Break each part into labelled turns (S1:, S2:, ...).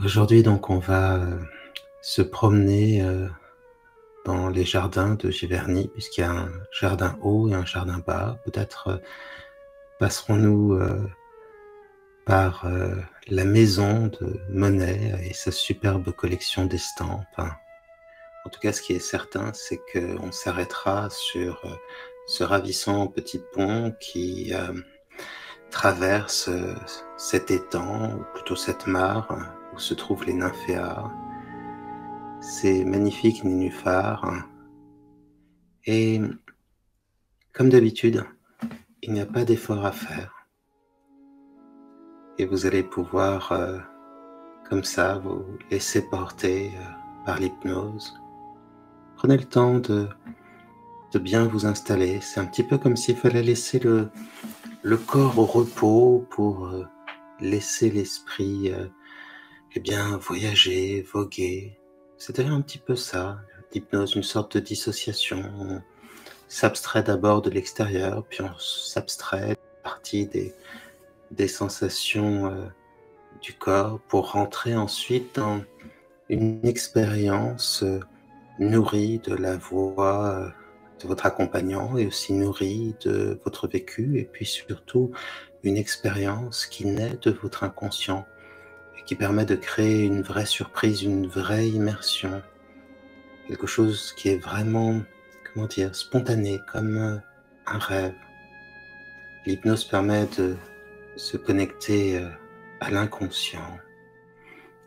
S1: Aujourd'hui, donc, on va se promener dans les jardins de Giverny, puisqu'il y a un jardin haut et un jardin bas. Peut-être passerons-nous par la maison de Monet et sa superbe collection d'estampes. En tout cas, ce qui est certain, c'est qu'on s'arrêtera sur ce ravissant petit pont qui traverse cet étang, ou plutôt cette mare, où se trouvent les nymphéas, ces magnifiques nénuphars. Et comme d'habitude, il n'y a pas d'effort à faire. Et vous allez pouvoir, comme ça, vous laisser porter par l'hypnose. Prenez le temps de bien vous installer. C'est un petit peu comme s'il fallait laisser le corps au repos pour laisser l'esprit eh bien, voyager, voguer. C'est d'ailleurs un petit peu ça, l'hypnose, une sorte de dissociation. On s'abstrait d'abord de l'extérieur, puis on s'abstrait de partie des sensations du corps pour rentrer ensuite dans une expérience nourrie de la voix de votre accompagnant et aussi nourrie de votre vécu, et puis surtout une expérience qui naît de votre inconscient et qui permet de créer une vraie surprise, une vraie immersion, quelque chose qui est vraiment, comment dire, spontané, comme un rêve. L'hypnose permet de se connecter à l'inconscient.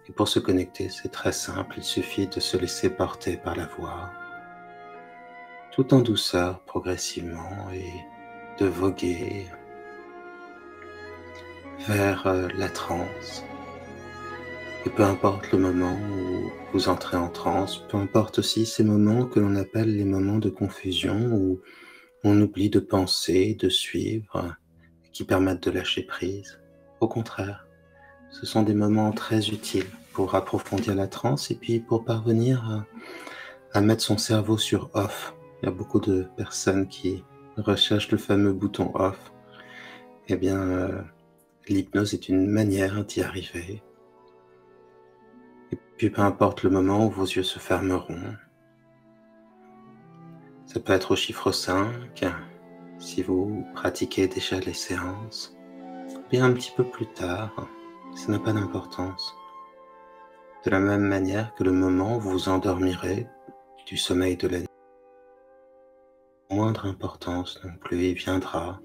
S1: Et pour se connecter, c'est très simple, il suffit de se laisser porter par la voix, tout en douceur, progressivement, et de voguer vers la transe. Et peu importe le moment où vous entrez en transe, peu importe aussi ces moments que l'on appelle les moments de confusion, où on oublie de penser, de suivre, qui permettent de lâcher prise. Au contraire, ce sont des moments très utiles pour approfondir la transe et puis pour parvenir à mettre son cerveau sur off. Il y a beaucoup de personnes qui recherchent le fameux bouton off. Eh bien, l'hypnose est une manière d'y arriver. Et puis, peu importe le moment où vos yeux se fermeront, ça peut être au chiffre 5, si vous pratiquez déjà les séances, bien un petit peu plus tard, ça n'a pas d'importance. De la même manière que le moment où vous vous endormirez du sommeil de la nuit, moindre importance non plus, il viendra,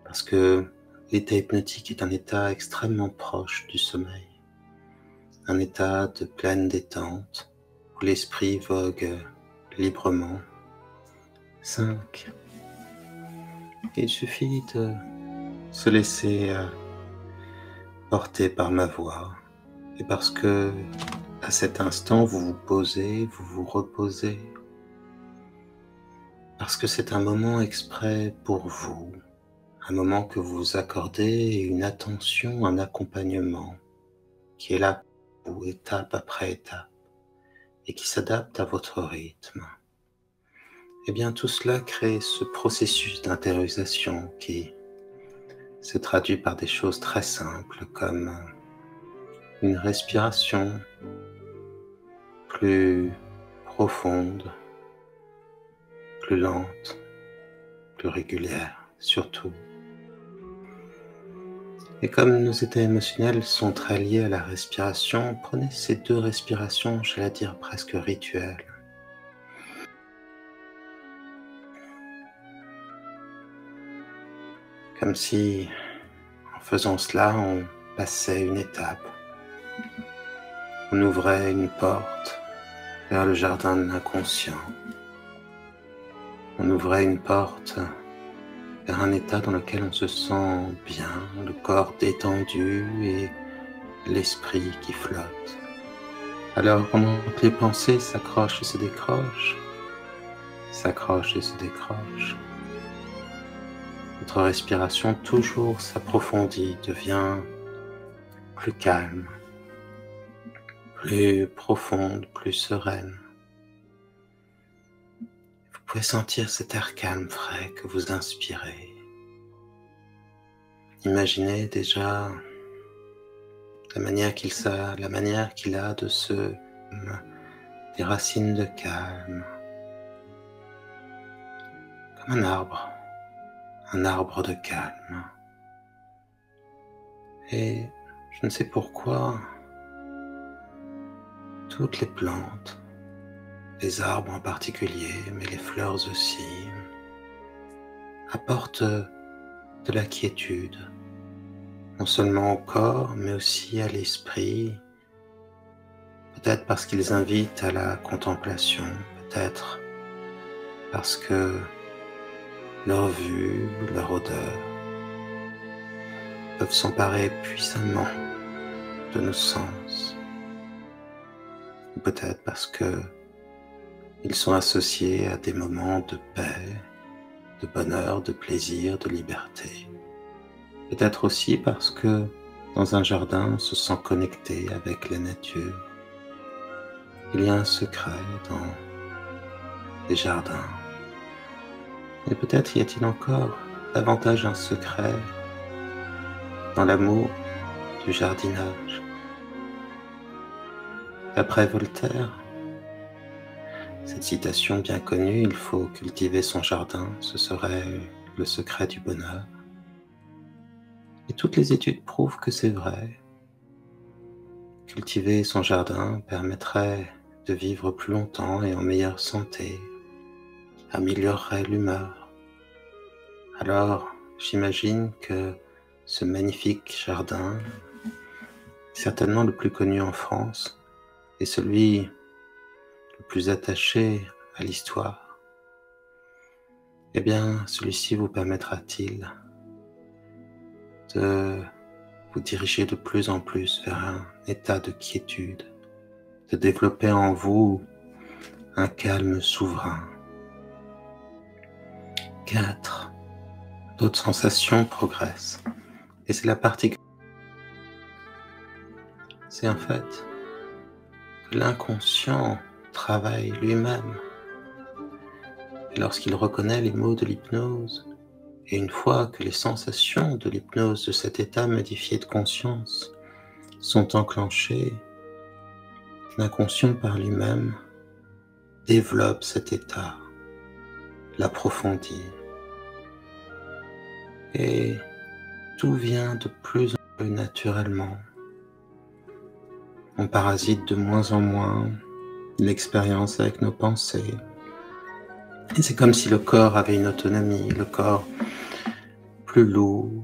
S1: parce que l'état hypnotique est un état extrêmement proche du sommeil, un état de pleine détente, où l'esprit vogue librement. 5. Il suffit de se laisser porter par ma voix, et parce que à cet instant vous vous posez, vous vous reposez, parce que c'est un moment exprès pour vous, un moment que vous accordez une attention, un accompagnement qui est là pour vous, étape après étape, et qui s'adapte à votre rythme. Et bien tout cela crée ce processus d'intériorisation qui se traduit par des choses très simples comme une respiration plus profonde, plus lente, plus régulière surtout. Et comme nos états émotionnels sont très liés à la respiration, prenez ces deux respirations, j'allais dire presque rituelles. Comme si, en faisant cela, on passait une étape. On ouvrait une porte vers le jardin de l'inconscient. On ouvrait une porte vers un état dans lequel on se sent bien, le corps détendu et l'esprit qui flotte. Alors, pendant que les pensées s'accrochent et se décrochent, s'accrochent et se décrochent, votre respiration toujours s'approfondit, devient plus calme, plus profonde, plus sereine. Vous pouvez sentir cet air calme, frais que vous inspirez. Imaginez déjà la manière qu'il a de se des racines de calme, comme un arbre de calme. Et je ne sais pourquoi, toutes les plantes, les arbres en particulier, mais les fleurs aussi, apportent de la quiétude, non seulement au corps, mais aussi à l'esprit, peut-être parce qu'ils invitent à la contemplation, peut-être parce que leur vue, leur odeur peuvent s'emparer puissamment de nos sens, ou peut-être parce que ils sont associés à des moments de paix, de bonheur, de plaisir, de liberté. Peut-être aussi parce que dans un jardin, on se sent connecté avec la nature. Il y a un secret dans les jardins. Et peut-être y a-t-il encore davantage un secret dans l'amour du jardinage. D'après Voltaire, cette citation bien connue, il faut cultiver son jardin, ce serait le secret du bonheur. Et toutes les études prouvent que c'est vrai. Cultiver son jardin permettrait de vivre plus longtemps et en meilleure santé, améliorerait l'humeur. Alors, j'imagine que ce magnifique jardin, certainement le plus connu en France, est celui le plus attaché à l'histoire. Eh bien, celui-ci vous permettra-t-il de vous diriger de plus en plus vers un état de quiétude, de développer en vous un calme souverain. 4. D'autres sensations progressent. Et c'est la partie... C'est en fait que l'inconscient travaille lui-même. Et lorsqu'il reconnaît les mots de l'hypnose, et une fois que les sensations de l'hypnose de cet état modifié de conscience sont enclenchées, l'inconscient par lui-même développe cet état, l'approfondit. Et tout vient de plus en plus naturellement. On parasite de moins en moins l'expérience avec nos pensées. Et c'est comme si le corps avait une autonomie, le corps plus lourd,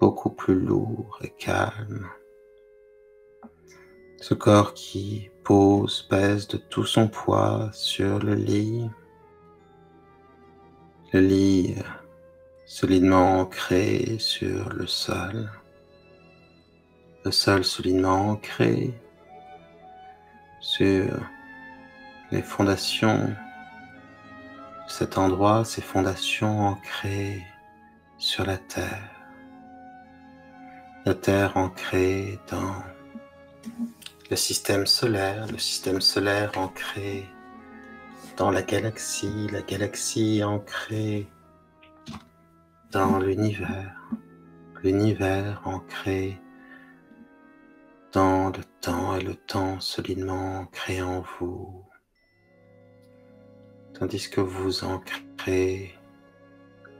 S1: beaucoup plus lourd et calme. Ce corps qui pèse de tout son poids sur le lit solidement ancré sur le sol solidement ancré sur les fondations de cet endroit, ces fondations ancrées sur la terre ancrée dans le système solaire ancré dans la galaxie ancrée dans l'univers ancré dans le temps et le temps solidement ancré en vous, tandis que vous ancrez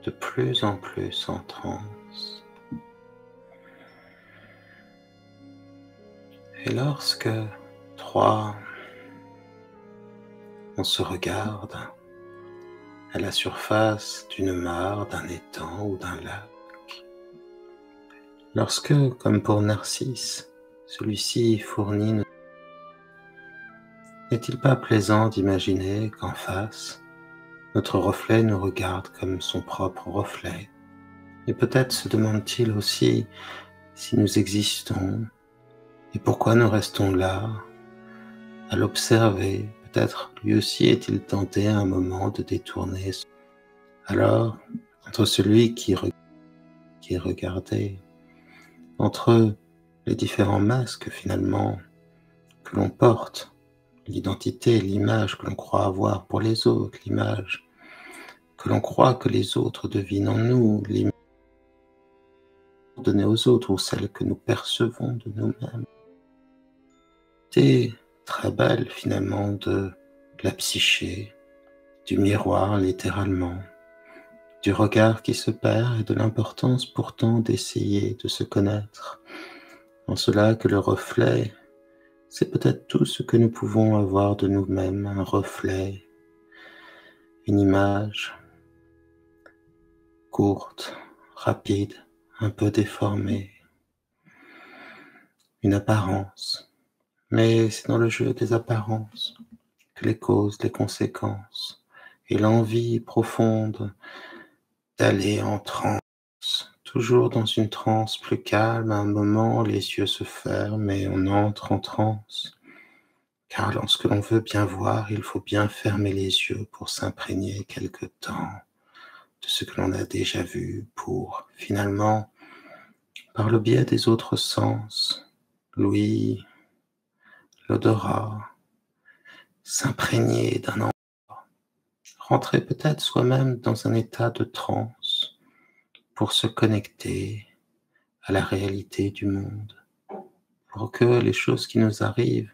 S1: de plus en plus en transe. Et lorsque 3, on se regarde à la surface d'une mare, d'un étang ou d'un lac, lorsque, comme pour Narcisse, celui-ci fournit, n'est-il pas plaisant d'imaginer qu'en face, notre reflet nous regarde comme son propre reflet? Et peut-être se demande-t-il aussi si nous existons et pourquoi nous restons là, à l'observer. Peut-être lui aussi est-il tenté à un moment de détourner. Alors, entre celui qui est regardé, entre les différents masques finalement que l'on porte, l'identité, l'image que l'on croit avoir pour les autres, l'image que l'on croit que les autres devinent en nous, l'image donner aux autres ou celle que nous percevons de nous-mêmes. C'est très belle finalement de la psyché, du miroir littéralement, du regard qui se perd et de l'importance pourtant d'essayer de se connaître. En cela que le reflet, c'est peut-être tout ce que nous pouvons avoir de nous-mêmes, un reflet, une image courte, rapide, un peu déformée, une apparence. Mais c'est dans le jeu des apparences que les causes, les conséquences et l'envie profonde d'aller en transe, toujours dans une transe plus calme. À un moment, les yeux se ferment et on entre en transe. Car lorsque l'on veut bien voir, il faut bien fermer les yeux pour s'imprégner quelque temps de ce que l'on a déjà vu pour, finalement, par le biais des autres sens, l'ouïe, l'odorat, s'imprégner d'un endroit, rentrer peut-être soi-même dans un état de transe pour se connecter à la réalité du monde, pour que les choses qui nous arrivent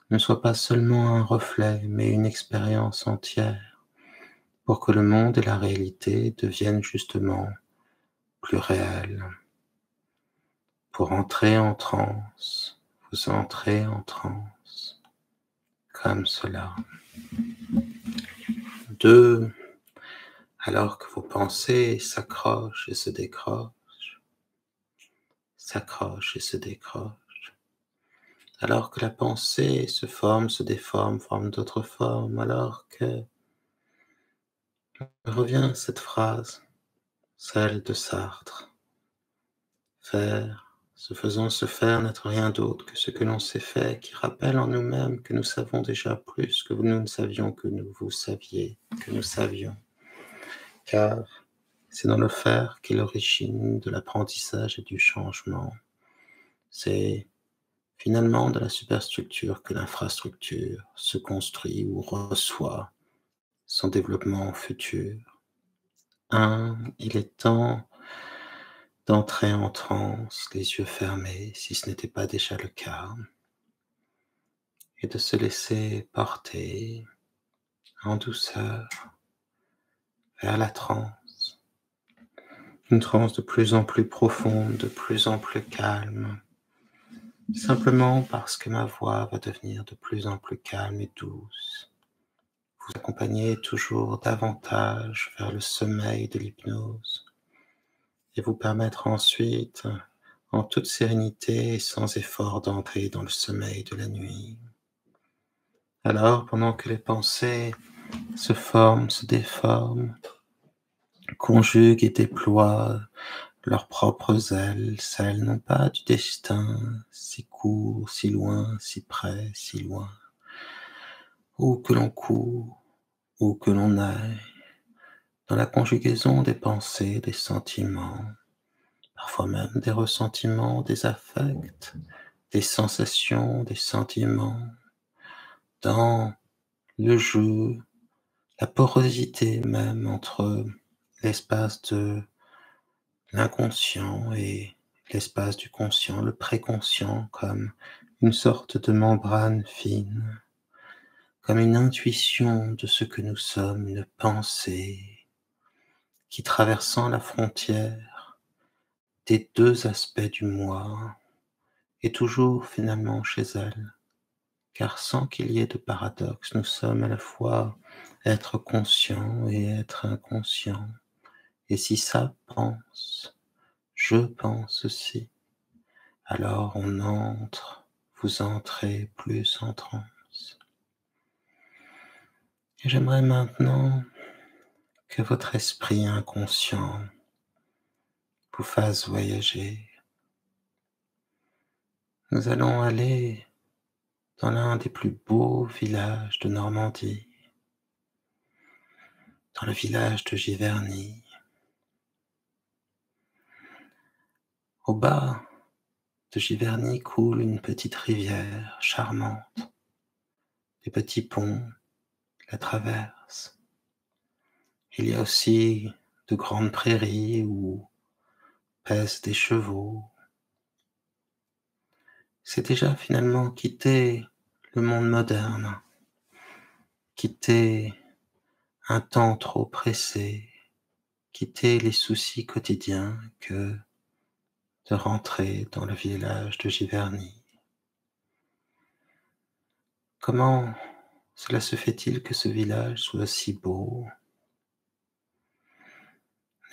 S1: ne soient pas seulement un reflet, mais une expérience entière, pour que le monde et la réalité deviennent justement plus réels. Pour entrer en transe, vous entrez en transe, comme cela. 2, alors que vos pensées s'accrochent et se décrochent, s'accrochent et se décrochent, alors que la pensée se forme, se déforme, forme d'autres formes, alors que revient cette phrase, celle de Sartre, faire, se faisant se faire n'être rien d'autre que ce que l'on s'est fait, qui rappelle en nous-mêmes que nous savons déjà plus que nous ne savions que vous saviez, que nous savions. Car c'est dans le faire qu'est l'origine de l'apprentissage et du changement. C'est finalement de la superstructure que l'infrastructure se construit ou reçoit son développement futur. Il est temps d'entrer en transe, les yeux fermés, si ce n'était pas déjà le cas, et de se laisser porter en douceur vers la transe. Une transe de plus en plus profonde, de plus en plus calme, simplement parce que ma voix va devenir de plus en plus calme et douce. Vous accompagnez toujours davantage vers le sommeil de l'hypnose et vous permettre ensuite, en toute sérénité et sans effort, d'entrer dans le sommeil de la nuit. Alors, pendant que les pensées se forment, se déforment, conjuguent et déploient leurs propres ailes, celles non pas du destin, si court, si loin, si près, si loin, où que l'on court, où que l'on aille, dans la conjugaison des pensées, des sentiments, parfois même des ressentiments, des affects, des sensations, des sentiments, dans le jeu, la porosité même entre l'espace de l'inconscient et l'espace du conscient, le préconscient comme une sorte de membrane fine, comme une intuition de ce que nous sommes, une pensée qui, traversant la frontière des deux aspects du moi, est toujours finalement chez elle, car sans qu'il y ait de paradoxe, nous sommes à la fois être conscient et être inconscient. Et si ça pense, je pense aussi, alors on entre, vous entrez plus en transe. Et j'aimerais maintenant que votre esprit inconscient vous fasse voyager. Nous allons aller dans l'un des plus beaux villages de Normandie, dans le village de Giverny. Au bas de Giverny coule une petite rivière charmante. Des petits ponts la traversent. Il y a aussi de grandes prairies où pèse des chevaux. C'est déjà finalement quitter le monde moderne, quitter un temps trop pressé, quitter les soucis quotidiens que de rentrer dans le village de Giverny. Comment cela se fait-il que ce village soit si beau,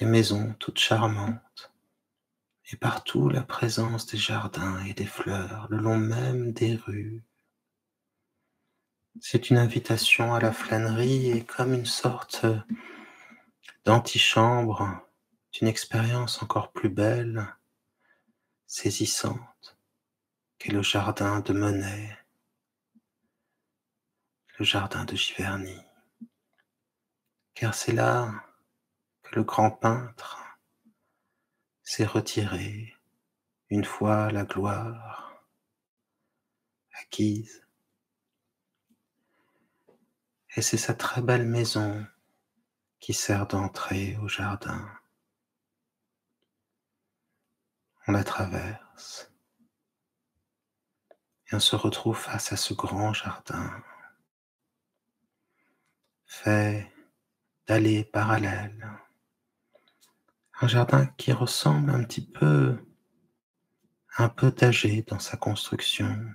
S1: les maisons toutes charmantes, et partout la présence des jardins et des fleurs, le long même des rues. C'est une invitation à la flânerie et comme une sorte d'antichambre, d'une expérience encore plus belle, saisissante, qu'est le jardin de Monet, le jardin de Giverny. Car c'est là que le grand peintre s'est retiré une fois la gloire acquise. Et c'est sa très belle maison qui sert d'entrée au jardin. On la traverse et on se retrouve face à ce grand jardin fait d'allées parallèles. Un jardin qui ressemble un peu âgé dans sa construction.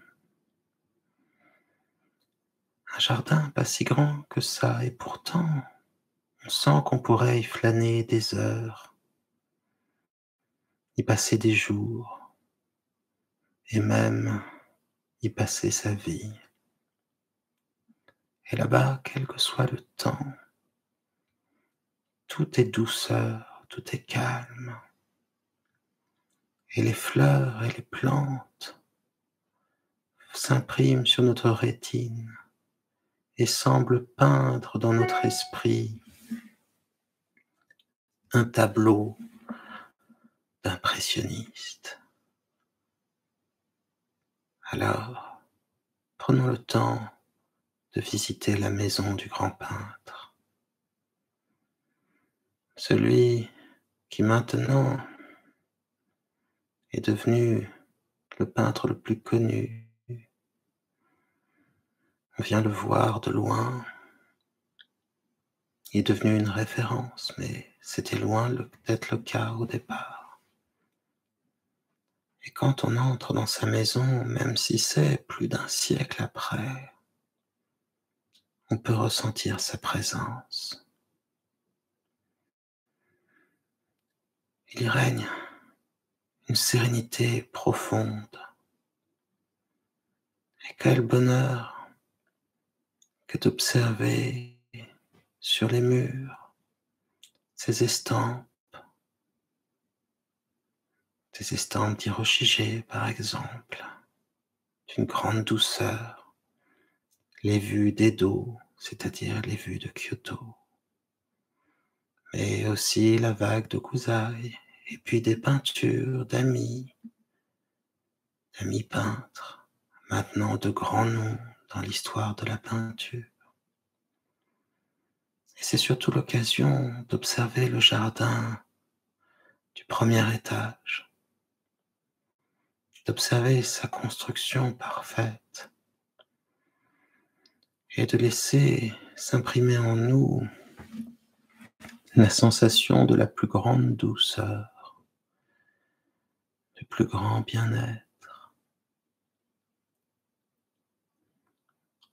S1: Un jardin pas si grand que ça et pourtant on sent qu'on pourrait y flâner des heures, y passer des jours et même y passer sa vie. Et là-bas, quel que soit le temps, tout est douceur, tout est calme. Et les fleurs et les plantes s'impriment sur notre rétine et semblent peindre dans notre esprit un tableau d'impressionniste. Alors, prenons le temps de visiter la maison du grand peintre, celui qui maintenant est devenu le peintre le plus connu. On vient le voir de loin, il est devenu une référence, mais c'était loin d'être le cas au départ. Et quand on entre dans sa maison, même si c'est plus d'un siècle après, on peut ressentir sa présence. Il y règne une sérénité profonde. Et quel bonheur que d'observer sur les murs ces estampes, des estampes d'Hiroshige par exemple, d'une grande douceur, les vues d'Edo, c'est-à-dire les vues de Kyoto, mais aussi la vague de Kusai, et puis des peintures d'amis peintres, maintenant de grands noms dans l'histoire de la peinture. Et c'est surtout l'occasion d'observer le jardin du premier étage, d'observer sa construction parfaite et de laisser s'imprimer en nous la sensation de la plus grande douceur, du plus grand bien-être.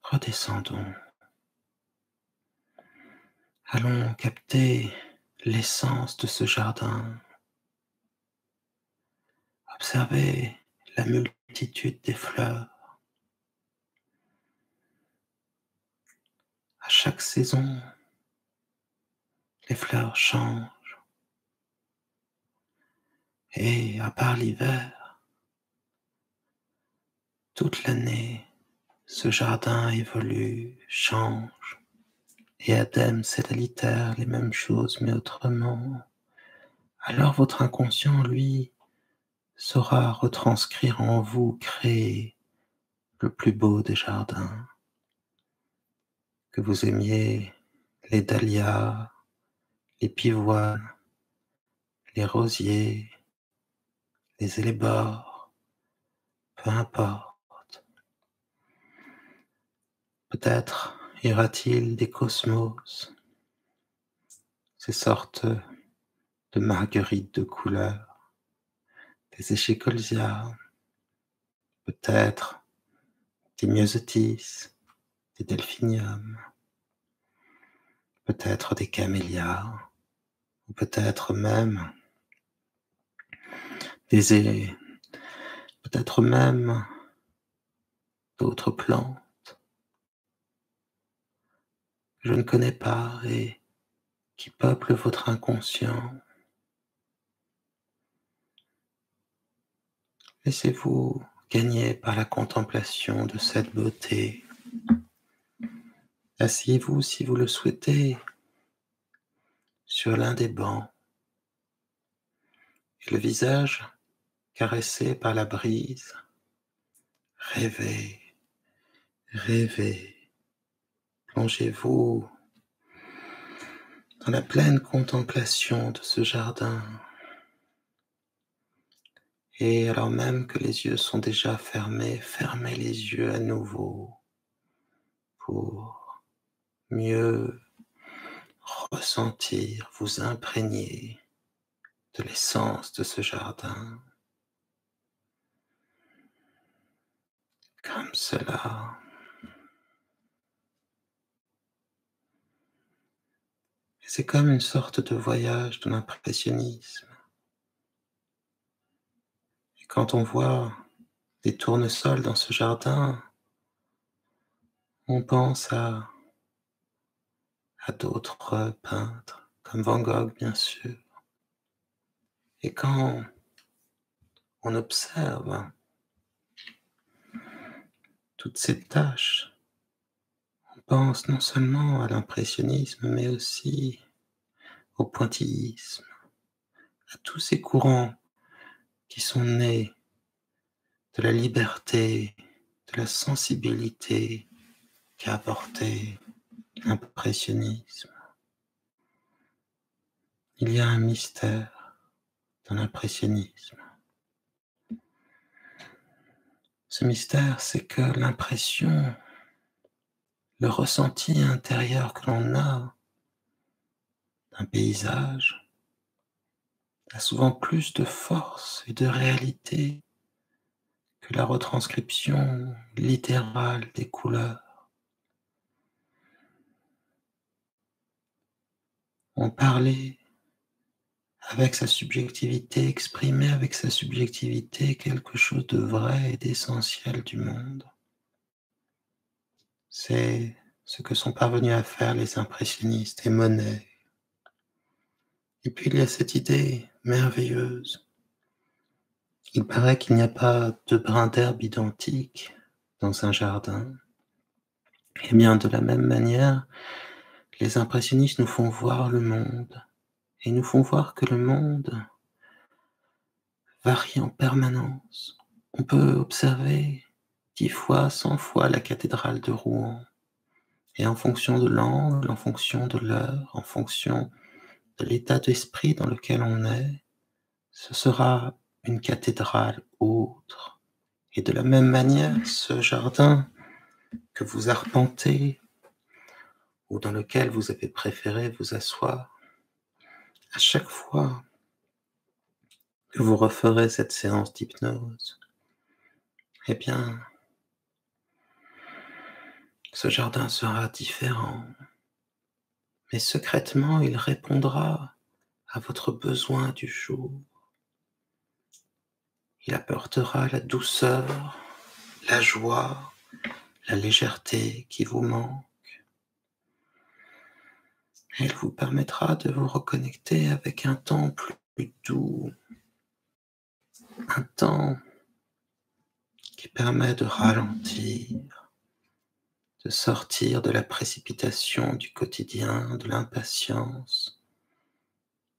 S1: Redescendons. Allons capter l'essence de ce jardin. Observez la multitude des fleurs. À chaque saison, les fleurs changent. Et à part l'hiver, toute l'année, ce jardin évolue, change. Et Adem s'édalitère les mêmes choses mais autrement. Alors votre inconscient, lui, saura retranscrire en vous, créer le plus beau des jardins. Que vous aimiez les dahlias, les pivoines, les rosiers, les élébores, peu importe. Peut-être y aura-t-il des cosmos, ces sortes de marguerites de couleur, des échicolzias, peut-être des myosotis, des delphiniums, peut-être des camélias, ou peut-être même des peut-être même d'autres plantes que je ne connais pas et qui peuplent votre inconscient. Laissez-vous gagner par la contemplation de cette beauté. Asseyez-vous si vous le souhaitez sur l'un des bancs et le visage caressé par la brise. Rêvez, rêvez, plongez-vous dans la pleine contemplation de ce jardin. Et alors même que les yeux sont déjà fermés, fermez les yeux à nouveau pour mieux ressentir, vous imprégner de l'essence de ce jardin. Comme cela. Et c'est comme une sorte de voyage de l'impressionnisme. Et quand on voit des tournesols dans ce jardin, on pense à d'autres peintres, comme Van Gogh bien sûr. Et quand on observe toutes ces tâches, on pense non seulement à l'impressionnisme, mais aussi au pointillisme, à tous ces courants qui sont nés de la liberté, de la sensibilité qu'a apporté l'impressionnisme. Il y a un mystère dans l'impressionnisme. Ce mystère, c'est que l'impression, le ressenti intérieur que l'on a d'un paysage a souvent plus de force et de réalité que la retranscription littérale des couleurs. On parlait avec sa subjectivité, exprimer avec sa subjectivité quelque chose de vrai et d'essentiel du monde. C'est ce que sont parvenus à faire les impressionnistes et Monet. Et puis il y a cette idée merveilleuse. Il paraît qu'il n'y a pas de brin d'herbe identique dans un jardin. Et bien de la même manière, les impressionnistes nous font voir le monde et nous font voir que le monde varie en permanence. On peut observer 10 fois, 100 fois la cathédrale de Rouen. Et en fonction de l'angle, en fonction de l'heure, en fonction de l'état d'esprit dans lequel on est, ce sera une cathédrale autre. Et de la même manière, ce jardin que vous arpentez ou dans lequel vous avez préféré vous asseoir, à chaque fois que vous referez cette séance d'hypnose, eh bien, ce jardin sera différent. Mais secrètement, il répondra à votre besoin du jour. Il apportera la douceur, la joie, la légèreté qui vous manque. Et il vous permettra de vous reconnecter avec un temps plus doux, un temps qui permet de ralentir, de sortir de la précipitation du quotidien, de l'impatience,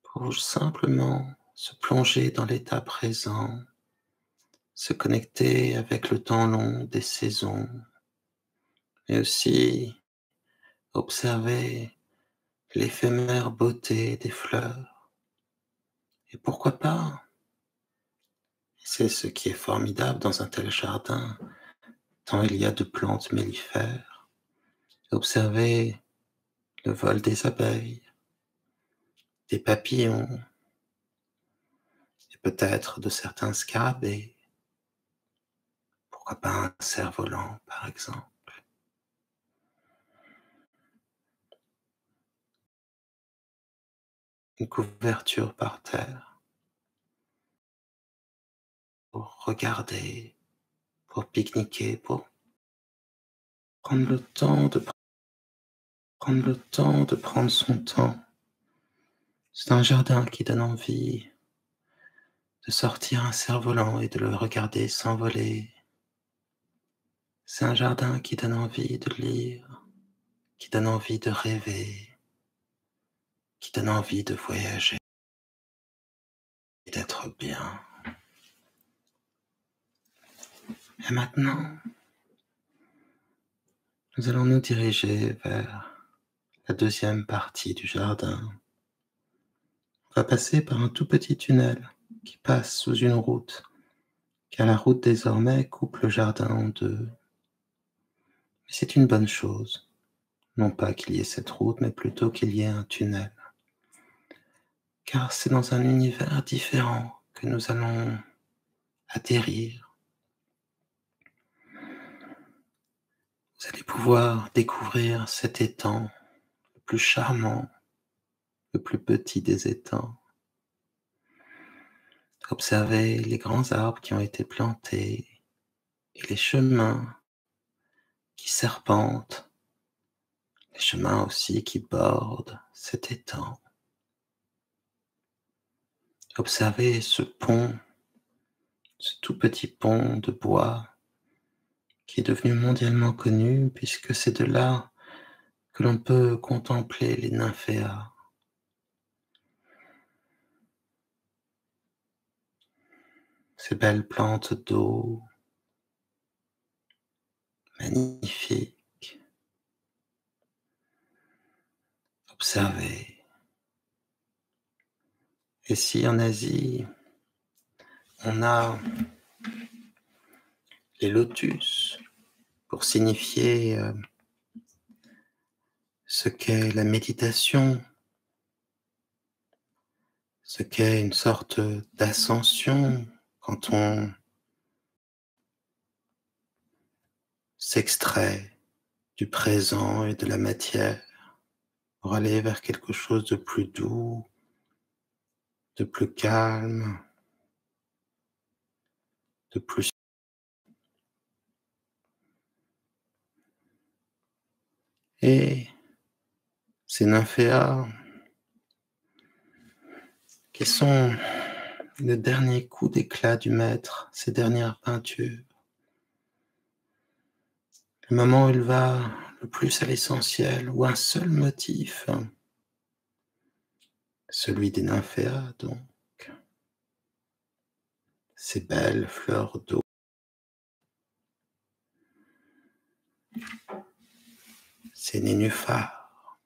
S1: pour simplement se plonger dans l'état présent, se connecter avec le temps long des saisons, mais aussi observer l'éphémère beauté des fleurs. Et pourquoi pas C'est ce qui est formidable dans un tel jardin, tant il y a de plantes mellifères. Observer le vol des abeilles, des papillons et peut-être de certains scarabées. Pourquoi pas un cerf-volant, par exemple. Une couverture par terre pour regarder, pour pique-niquer, pour prendre le temps de prendre son temps. C'est un jardin qui donne envie de sortir un cerf-volant et de le regarder s'envoler. C'est un jardin qui donne envie de lire, qui donne envie de rêver, qui donne envie de voyager et d'être bien. Et maintenant, nous allons nous diriger vers la deuxième partie du jardin. On va passer par un tout petit tunnel qui passe sous une route, car la route désormais coupe le jardin en deux. Mais c'est une bonne chose, non pas qu'il y ait cette route, mais plutôt qu'il y ait un tunnel. Car c'est dans un univers différent que nous allons atterrir. Vous allez pouvoir découvrir cet étang, le plus charmant, le plus petit des étangs. Observez les grands arbres qui ont été plantés et les chemins qui serpentent, les chemins aussi qui bordent cet étang. Observez ce pont, ce tout petit pont de bois qui est devenu mondialement connu puisque c'est de là que l'on peut contempler les nymphéas. Ces belles plantes d'eau, magnifiques. Observez. Et si en Asie, on a les lotus pour signifier ce qu'est la méditation, ce qu'est une sorte d'ascension quand on s'extrait du présent et de la matière pour aller vers quelque chose de plus doux, de plus calme, de plus... Et ces nymphéas qui sont le dernier coup d'éclat du maître, ces dernières peintures, le moment où il va le plus à l'essentiel, où un seul motif, celui des nymphéas donc, ces belles fleurs d'eau, ces nénuphars,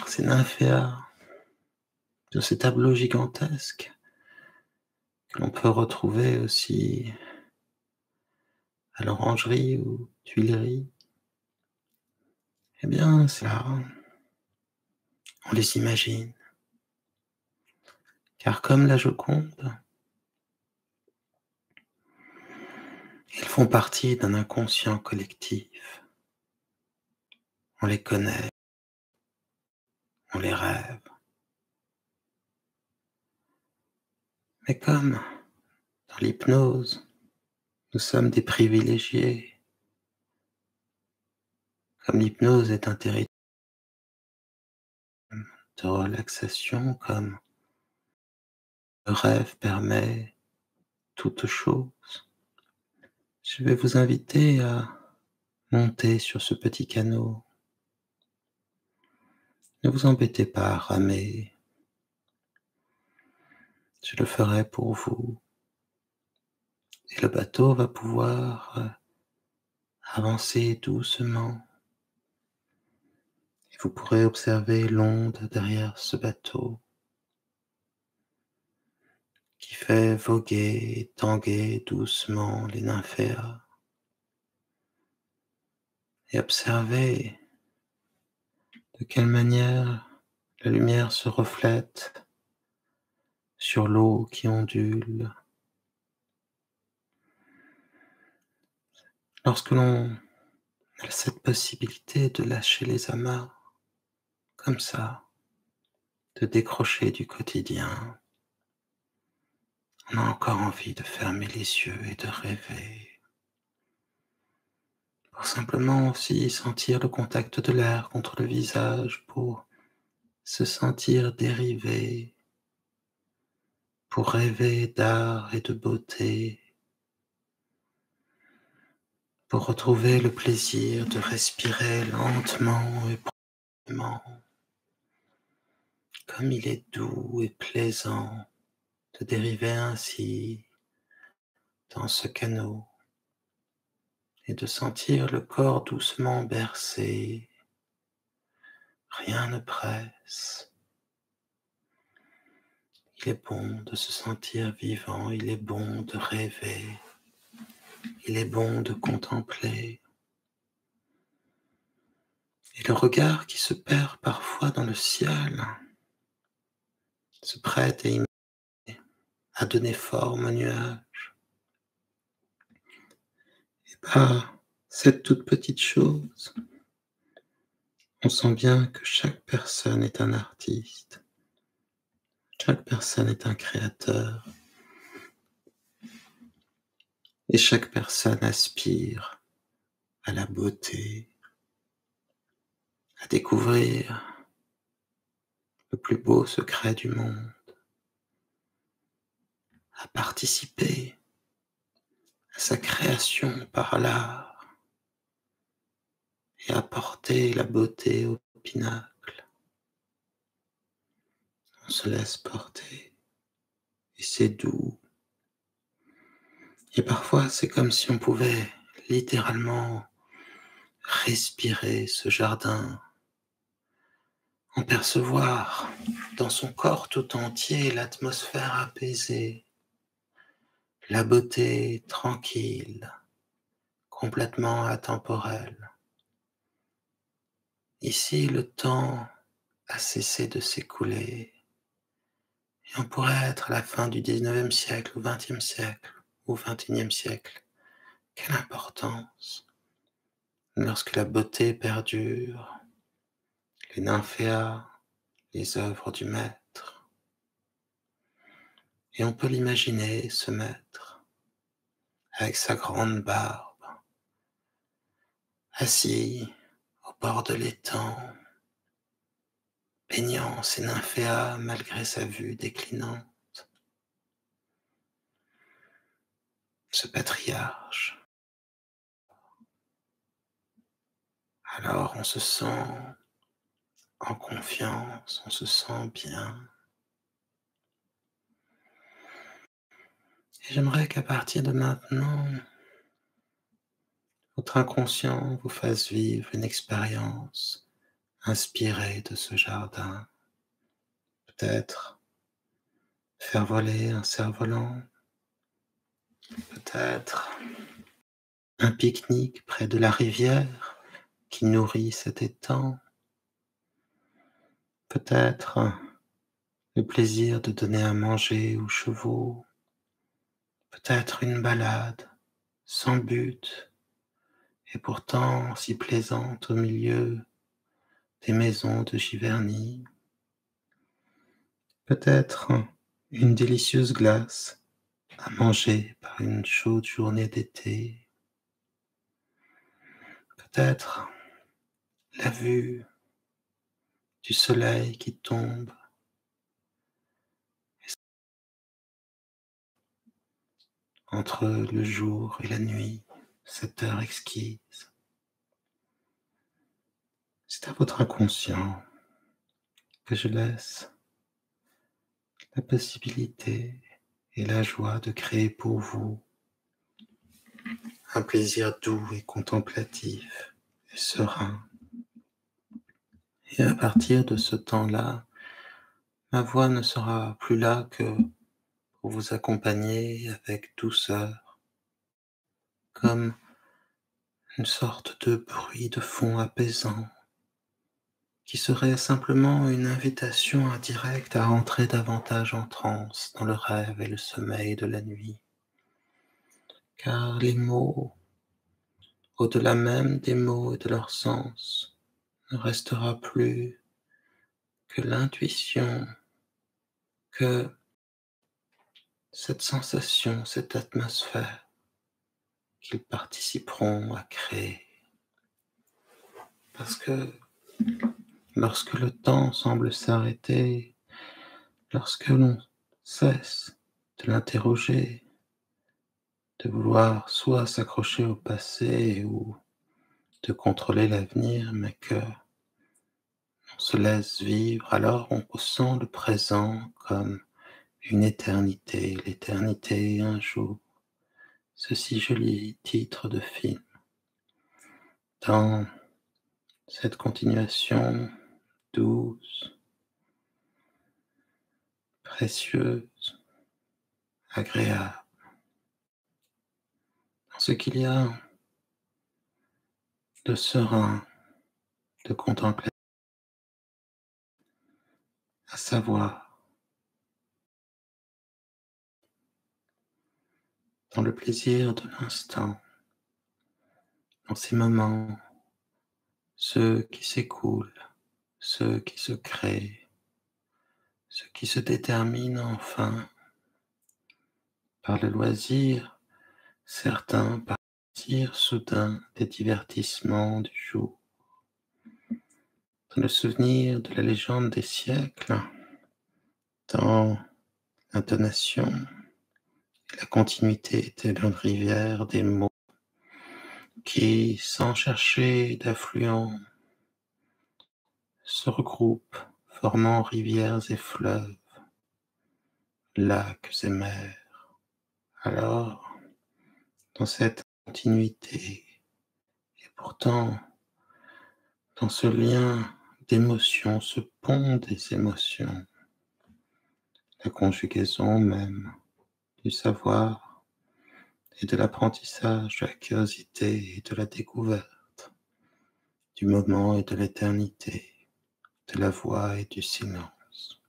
S1: ces nymphéas, de ces tableaux gigantesques que l'on peut retrouver aussi à l'orangerie ou Tuileries. Eh bien, c'est là, on les imagine. Car comme la Joconde, ils font partie d'un inconscient collectif. On les connaît, on les rêve. Mais comme dans l'hypnose, nous sommes des privilégiés, comme l'hypnose est un territoire de relaxation, comme le rêve permet toute chose, je vais vous inviter à monter sur ce petit canot. Ne vous embêtez pas à ramer, je le ferai pour vous. Et le bateau va pouvoir avancer doucement. Et vous pourrez observer l'onde derrière ce bateau. qui fait voguer et tanguer doucement les nymphéas, et observez de quelle manière la lumière se reflète sur l'eau qui ondule. Lorsque l'on a cette possibilité de lâcher les amarres, comme ça, de décrocher du quotidien, on a encore envie de fermer les yeux et de rêver, pour simplement aussi sentir le contact de l'air contre le visage, pour se sentir dérivé, pour rêver d'art et de beauté, pour retrouver le plaisir de respirer lentement et profondément, comme il est doux et plaisant de dériver ainsi dans ce canot et de sentir le corps doucement bercé. Rien ne presse. Il est bon de se sentir vivant, il est bon de rêver, il est bon de contempler. Et le regard qui se perd parfois dans le ciel se prête à donner forme aux nuages. Et par cette toute petite chose, on sent bien que chaque personne est un artiste, chaque personne est un créateur, et chaque personne aspire à la beauté, à découvrir le plus beau secret du monde, à participer à sa création par l'art et à porter la beauté au pinacle. On se laisse porter et c'est doux. Et parfois c'est comme si on pouvait littéralement respirer ce jardin, en percevoir dans son corps tout entier l'atmosphère apaisée, la beauté tranquille, complètement atemporelle. Ici, le temps a cessé de s'écouler et on pourrait être à la fin du 19e siècle, au 20e siècle, au 21e siècle. Quelle importance lorsque la beauté perdure, les nymphéas, les œuvres du maître. Et on peut l'imaginer, ce maître, avec sa grande barbe, assis au bord de l'étang, baignant ses nymphéas malgré sa vue déclinante. Ce patriarche. Alors on se sent en confiance, on se sent bien. Et j'aimerais qu'à partir de maintenant, votre inconscient vous fasse vivre une expérience inspirée de ce jardin. Peut-être faire voler un cerf-volant, peut-être un pique-nique près de la rivière qui nourrit cet étang, peut-être le plaisir de donner à manger aux chevaux, peut-être une balade sans but et pourtant si plaisante au milieu des maisons de Giverny, peut-être une délicieuse glace à manger par une chaude journée d'été, peut-être la vue du soleil qui tombe entre le jour et la nuit, cette heure exquise. C'est à votre inconscient que je laisse la possibilité et la joie de créer pour vous un plaisir doux et contemplatif et serein. Et à partir de ce temps-là, ma voix ne sera plus là que pour vous accompagner avec douceur, comme une sorte de bruit de fond apaisant, qui serait simplement une invitation indirecte à entrer davantage en transe dans le rêve et le sommeil de la nuit. Car les mots, au-delà même des mots et de leur sens, ne restera plus que l'intuition, que cette sensation, cette atmosphère qu'ils participeront à créer. Parce que lorsque le temps semble s'arrêter, lorsque l'on cesse de l'interroger, de vouloir soit s'accrocher au passé ou de contrôler l'avenir, mais que on se laisse vivre, alors on ressent le présent comme une éternité, l'éternité un jour. Ce si joli titre de film. Dans cette continuation douce, précieuse, agréable, dans ce qu'il y a de serein, de contemplatif, à savoir, dans le plaisir de l'instant, dans ces moments, ceux qui s'écoulent, ceux qui se créent, ceux qui se déterminent enfin par le loisir, certains par le désir soudain des divertissements du jour. Dans le souvenir de la légende des siècles, dans l'intonation et la continuité telle une rivière des mots qui, sans chercher d'affluent, se regroupent, formant rivières et fleuves, lacs et mers. Alors, dans cette continuité, et pourtant dans ce lien d'émotions, ce pont des émotions, la conjugaison même du savoir et de l'apprentissage, de la curiosité et de la découverte, du moment et de l'éternité, de la voix et du silence.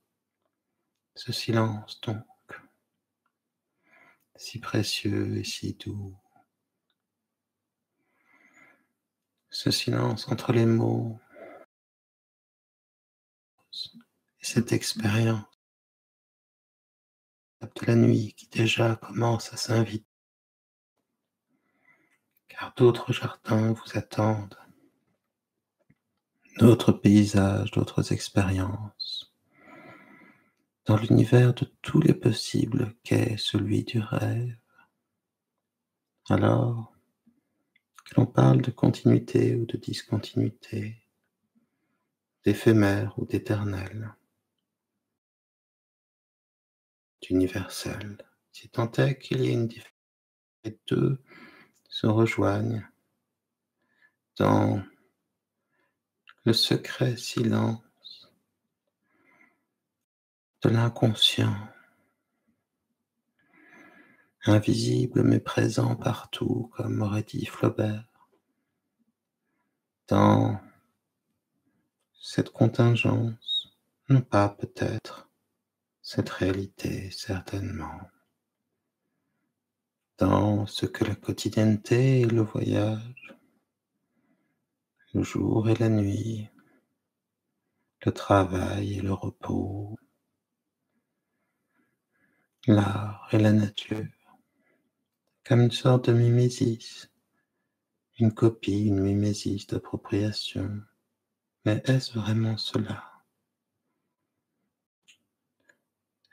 S1: Ce silence donc, si précieux et si doux. Ce silence entre les mots et cette expérience de la nuit qui déjà commence à s'inviter, car d'autres jardins vous attendent, d'autres paysages, d'autres expériences, dans l'univers de tous les possibles qu'est celui du rêve. Alors, que l'on parle de continuité ou de discontinuité, d'éphémère ou d'éternel, d'universel, si tant est qu'il y ait une différence, les deux se rejoignent dans le secret silence de l'inconscient, invisible mais présent partout, comme aurait dit Flaubert, dans cette contingence, non pas peut-être, cette réalité certainement, dans ce que la quotidienneté et le voyage, le jour et la nuit, le travail et le repos, l'art et la nature, comme une sorte de mimésis, une copie, une mimésis d'appropriation. Mais est-ce vraiment cela?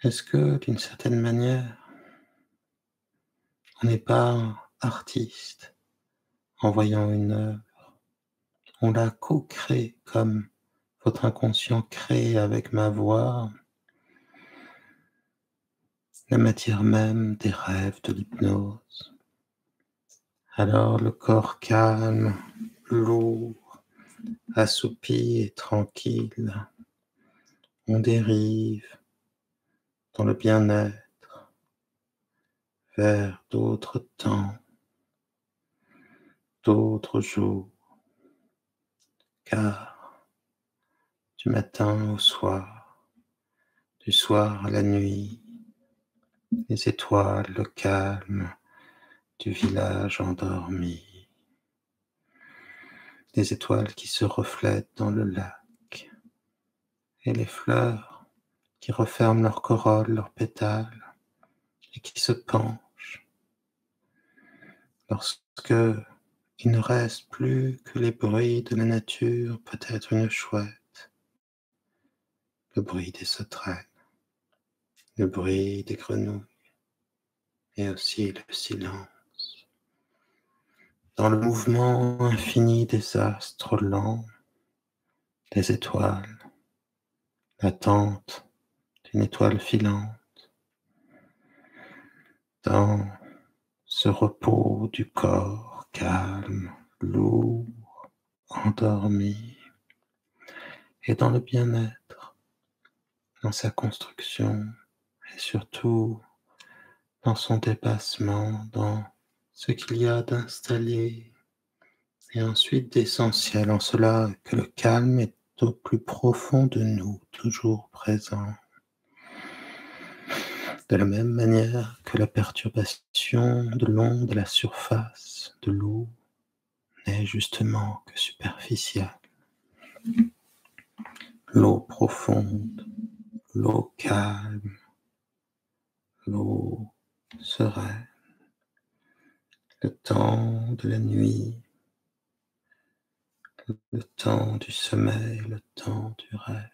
S1: Est-ce que, d'une certaine manière, on n'est pas artiste en voyant une œuvre? On la co-crée comme votre inconscient crée avec ma voix la matière même des rêves de l'hypnose. Alors le corps calme, lourd, assoupi et tranquille, on dérive dans le bien-être, vers d'autres temps, d'autres jours, car du matin au soir, du soir à la nuit, les étoiles, le calme du village endormi, les étoiles qui se reflètent dans le lac, et les fleurs qui referment leurs corolles, leurs pétales, et qui se penchent lorsque il ne reste plus que les bruits de la nature, peut-être une chouette, le bruit des sauterelles, le bruit des grenouilles, et aussi le silence. Dans le mouvement infini des astres lents, des étoiles, l'attente d'une étoile filante, dans ce repos du corps calme, lourd, endormi, et dans le bien-être, dans sa construction, et surtout dans son dépassement, dans ce qu'il y a d'installé et ensuite d'essentiel, en cela que le calme est au plus profond de nous, toujours présent. De la même manière que la perturbation de l'onde à la surface de l'eau n'est justement que superficielle. L'eau profonde, l'eau calme, l'eau sereine, le temps de la nuit, le temps du sommeil, le temps du rêve,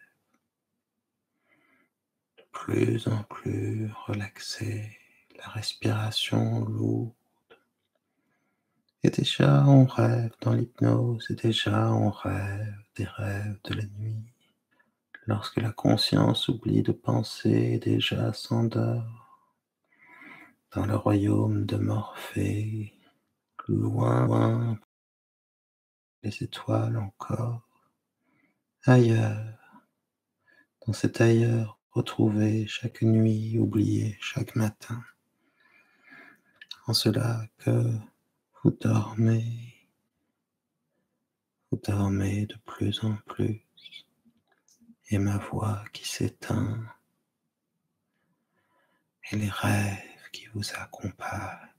S1: de plus en plus relaxé, la respiration lourde. Et déjà on rêve dans l'hypnose, et déjà on rêve des rêves de la nuit. Lorsque la conscience oublie de penser, déjà s'endort dans le royaume de Morphée, loin, loin, les étoiles encore, ailleurs, dans cet ailleurs retrouvé chaque nuit, oublié chaque matin, en cela que vous dormez de plus en plus, et ma voix qui s'éteint, et les rêves qui vous accompagnent